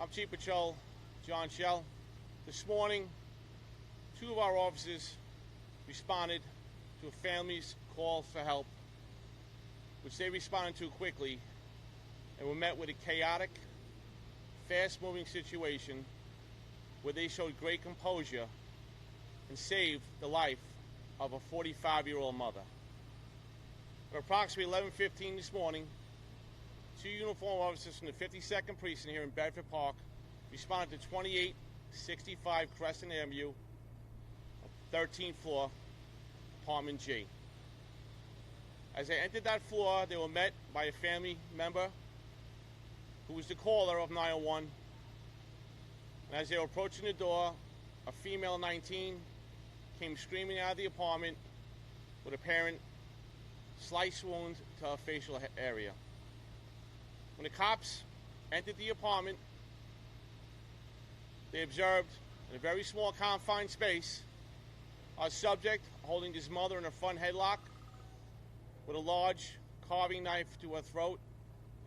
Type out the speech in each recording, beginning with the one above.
I'm Chief Patrol John Shell. This morning, two of our officers responded to a family's call for help, which they responded to quickly, and were met with a chaotic, fast-moving situation where they showed great composure and saved the life of a 45-year-old mother. At approximately 11:15 this morning, two uniformed officers from the 52nd Precinct here in Bedford Park responded to 2865 Crescent Avenue, 13th floor, apartment G. As they entered that floor, they were met by a family member who was the caller of 911. And as they were approaching the door, a female 19 came screaming out of the apartment with apparent slice wound to her facial area. When the cops entered the apartment, they observed in a very small confined space a subject holding his mother in a front headlock with a large carving knife to her throat,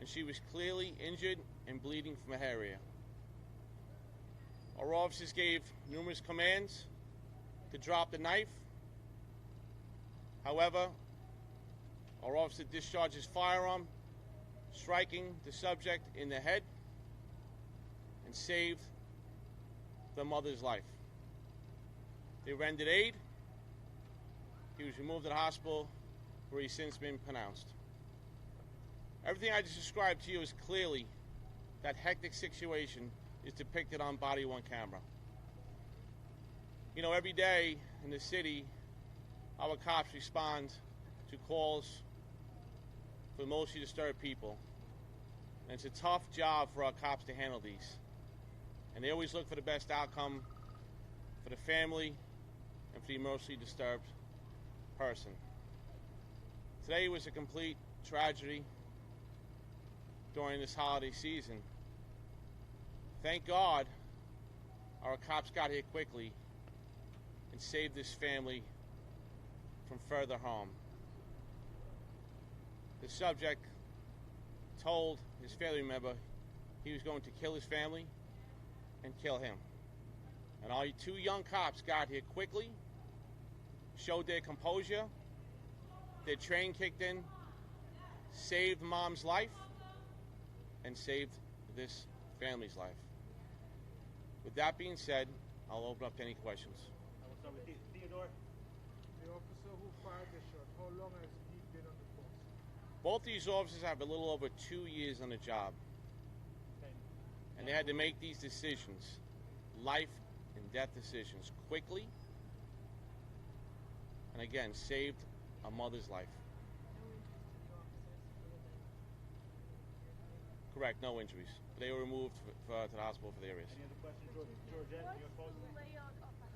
and she was clearly injured and bleeding from her area. Our officers gave numerous commands to drop the knife. However, our officer discharged his firearm, striking the subject in the head, and saved the mother's life. They rendered aid. He was removed to the hospital, where he's since been pronounced. Everything I just described to you is clearly that hectic situation is depicted on body-worn camera. You know, every day in the city, our cops respond to calls for emotionally disturbed people. And it's a tough job for our cops to handle these. And they always look for the best outcome for the family and for the emotionally disturbed person. Today was a complete tragedy during this holiday season. Thank God our cops got here quickly and saved this family from further harm. The subject told his family member he was going to kill his family and kill him. And our two young cops got here quickly, showed their composure, their train kicked in, saved mom's life, and saved this family's life. With that being said, I'll open up to any questions. I will start with Theodore. The officer who fired the shot, how long has he been on the force? Both these officers have a little over 2 years on the job. Okay. And they had to make these decisions, life and death decisions, quickly, and again, saved a mother's life. No injuries to the officers other than Correct, no injuries. They were removed to the hospital for the areas. Any other questions, Georgette? Your What's phone? the layout of the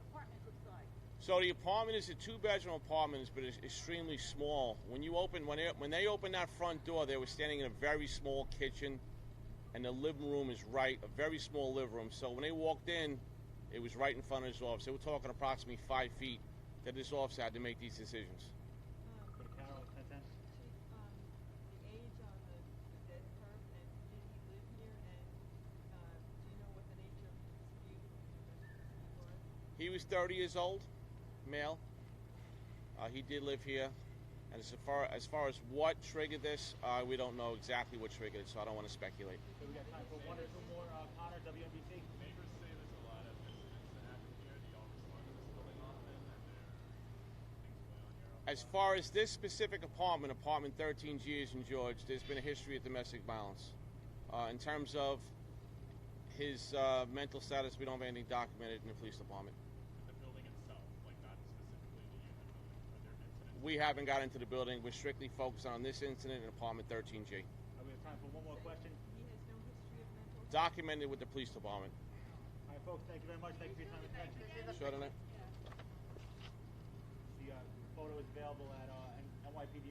apartment looks like? So the apartment is a two-bedroom apartment, but it's extremely small. When they opened that front door, they were standing in a very small kitchen, and the living room is a very small living room. So when they walked in, it was right in front of his office. They were talking approximately 5 feet that this officer had to make these decisions. Go to Carol, 1010. Chief, the age on the dead person, and did he live here? And do you know what the nature of the dispute was? He was 30 years old, male. He did live here. And as far as what triggered this, we don't know exactly what triggered it, so I don't want to speculate. So we got time for one or two more. Connor, WNBC. Neighbors say there's a lot of incidents that happen here. The all responders are still in often, and there are things going on here. As far as this specific apartment 13G is in George, there's been a history of domestic violence. In terms of his mental status, we don't have anything documented in the police department. The building itself, like not specifically the unit building, are there incidents? We haven't got into the building. We're strictly focused on this incident in apartment 13G. We have time for one more question. He has no history of mental health? Documented with the police department. All right, folks, thank you very much. Thank you for your time and attention. Sure, don't it? The photo is available at NYPD.